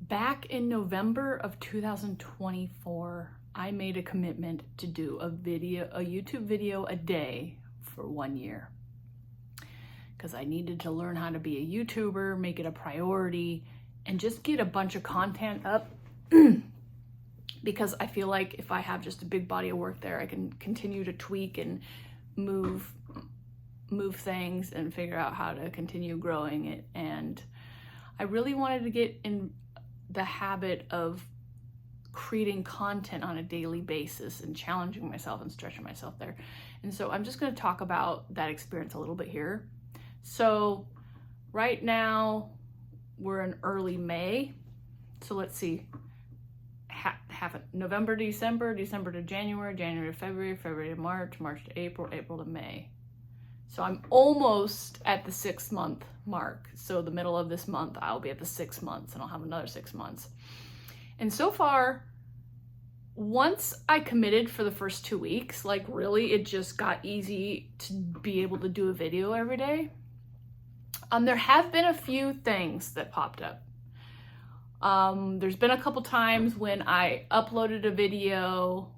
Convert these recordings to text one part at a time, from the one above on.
Back in November of 2024, I made a commitment to do a YouTube video a day for 1 year. Because I needed to learn how to be a YouTuber, make it a priority, and just get a bunch of content up. Because I feel like if I have just a big body of work there, I can continue to tweak and move things and figure out how to continue growing it. And I really wanted to get in the habit of creating content on a daily basis and challenging myself and stretching myself there. And so I'm just going to talk about that experience a little bit here. So right now we're in early May. So let's see, November, December to January, January to February, February to March, March to April, April to May. So I'm almost at the 6 month mark. So the middle of this month, I'll be at the 6 months and I'll have another 6 months. And so far, once I committed for the first 2 weeks, like really, it just got easy to be able to do a video every day. There have been a few things that popped up. There's been a couple times when I uploaded a video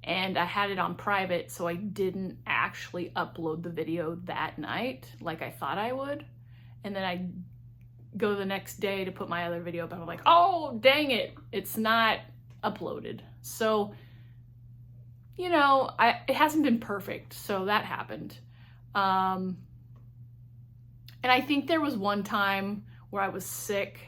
and I had it on private, so I didn't actually upload the video that night like I thought I would. And then I go the next day to put my other video up and I'm like, oh, dang it, it's not uploaded. So, you know, it hasn't been perfect, so that happened. And I think there was one time where I was sick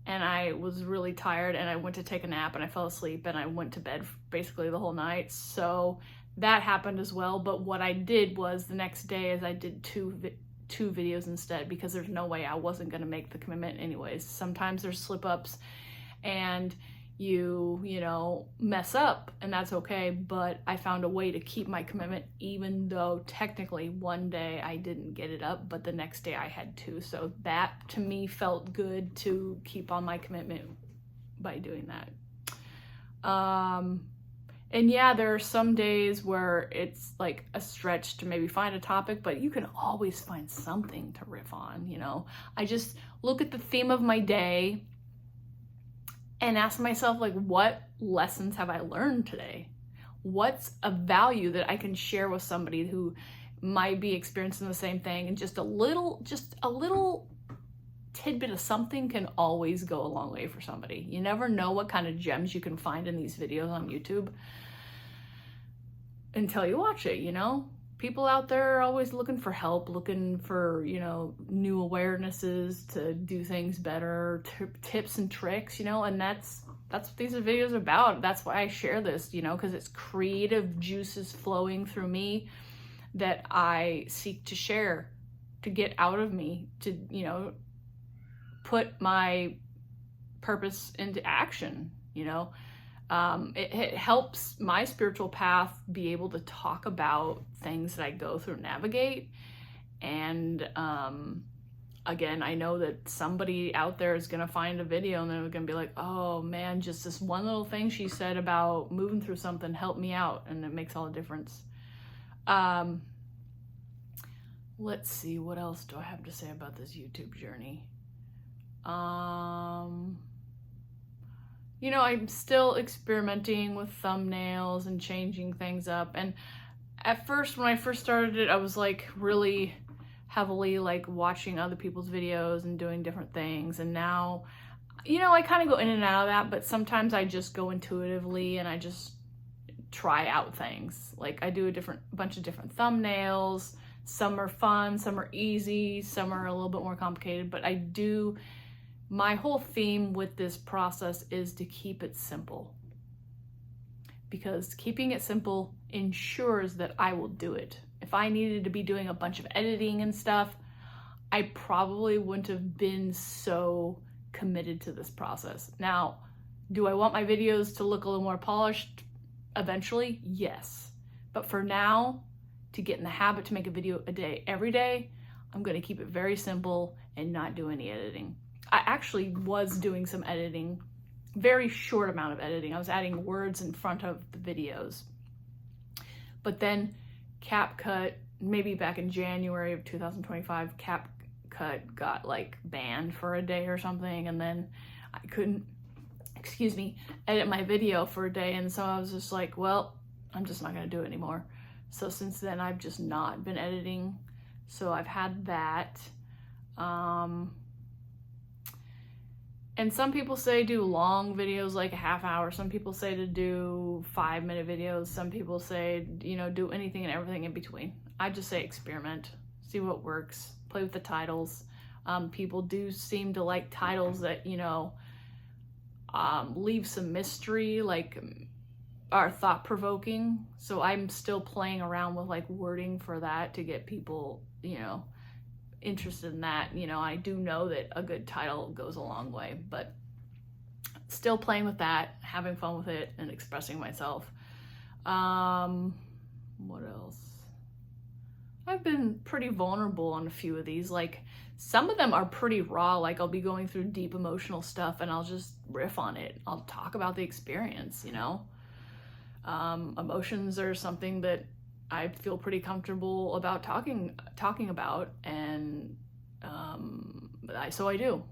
and I was really tired and I went to take a nap and I fell asleep and I went to bed basically the whole night. So that happened as well. But what I did was the next day is I did two videos instead, because there's no way I wasn't going to make the commitment anyways. Sometimes there's slip ups and you know, mess up, and that's okay. But I found a way to keep my commitment, even though technically one day I didn't get it up, but the next day I had to. So that to me felt good to keep on my commitment by doing that. And yeah, there are some days where it's like a stretch to maybe find a topic, but you can always find something to riff on, you know. I just look at the theme of my day and ask myself, like, what lessons have I learned today? What's a value that I can share with somebody who might be experiencing the same thing? And just a little tidbit of something can always go a long way for somebody. You never know what kind of gems you can find in these videos on YouTube until you watch it, you know? People out there are always looking for help, looking for, you know, new awarenesses to do things better, tips and tricks, you know, and that's what these videos are about. That's why I share this, you know, because it's creative juices flowing through me that I seek to share, to get out of me, to, you know, put my purpose into action, you know. It helps my spiritual path be able to talk about things that I go through, navigate. And again, I know that somebody out there is going to find a video and they're going to be like, oh man, just this one little thing she said about moving through something helped me out, and it makes all the difference. Let's see, what else do I have to say about this YouTube journey? You know, I'm still experimenting with thumbnails and changing things up. And at first, when I first started it, I was like really heavily like watching other people's videos and doing different things. And now, you know, I kind of go in and out of that, but sometimes I just go intuitively and I just try out things. Like I do a bunch of different thumbnails. Some are fun, some are easy, some are a little bit more complicated, but my whole theme with this process is to keep it simple, because keeping it simple ensures that I will do it. If I needed to be doing a bunch of editing and stuff, I probably wouldn't have been so committed to this process. Now, do I want my videos to look a little more polished eventually? Yes. But for now, to get in the habit to make a video a day every day, I'm going to keep it very simple and not do any editing. I actually was doing some editing, very short amount of editing. I was adding words in front of the videos. But then CapCut, maybe back in January of 2025, CapCut Cut got like banned for a day or something, and then I couldn't, excuse me, edit my video for a day, and so I was just like, well, I'm just not gonna do it anymore. So since then I've just not been editing. So I've had that. And some people say do long videos, like a half hour. Some people say to do 5-minute videos. Some people say, you know, do anything and everything in between. I just say experiment, see what works, play with the titles. People do seem to like titles that, you know, leave some mystery, like are thought-provoking. So I'm still playing around with like wording for that to get people, you know, interested in that. You know, I do know that a good title goes a long way, but still playing with that, having fun with it, and expressing myself. What else? I've been pretty vulnerable on a few of these. Like, some of them are pretty raw. Like, I'll be going through deep emotional stuff and I'll just riff on it. I'll talk about the experience, you know. Emotions are something that I feel pretty comfortable about talking about, and so I do.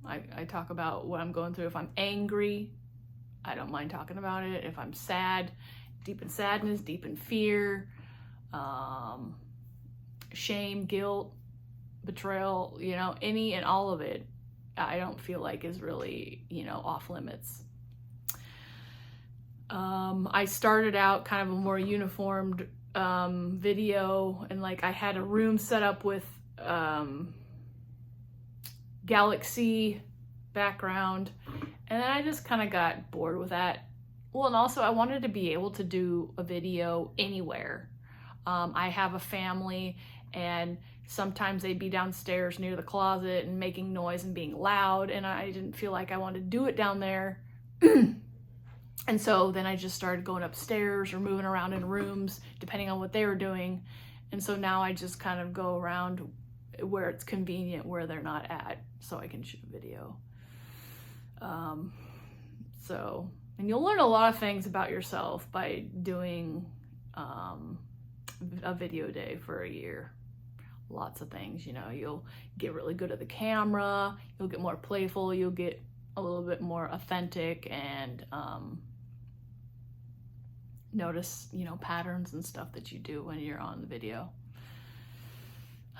I talk about what I'm going through. If I'm angry, I don't mind talking about it. If I'm sad, deep in sadness, deep in fear, shame, guilt, betrayal, you know, any and all of it, I don't feel like is really, you know, off limits. I started out kind of a more uniformed video, and like I had a room set up with galaxy background, and then I just kind of got bored with that. Well, and also I wanted to be able to do a video anywhere. I have a family, and sometimes they'd be downstairs near the closet and making noise and being loud, and I didn't feel like I wanted to do it down there. And so then I just started going upstairs or moving around in rooms depending on what they were doing. And so now I just kind of go around where it's convenient, where they're not at, so I can shoot a video. And you'll learn a lot of things about yourself by doing a video day for a year. Lots of things, you know. You'll get really good at the camera, you'll get more playful, you'll get a little bit more authentic, and notice, you know, patterns and stuff that you do when you're on the video.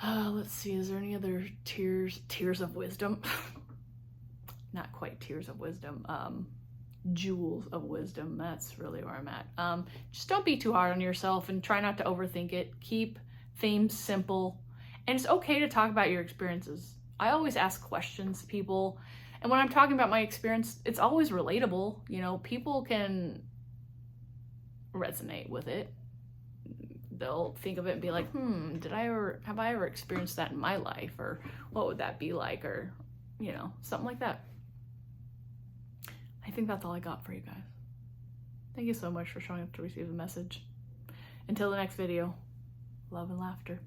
Let's see, is there any other tears of wisdom? Not quite tears of wisdom, jewels of wisdom. That's really where I'm at. Just don't be too hard on yourself and try not to overthink it. Keep themes simple, and it's okay to talk about your experiences. I always ask questions to people, and when I'm talking about my experience, it's always relatable. You know, people can resonate with it. They'll think of it and be like, have I ever experienced that in my life? Or what would that be like? Or, you know, something like that. I think that's all I got for you guys. Thank you so much for showing up to receive the message. Until the next video, love and laughter.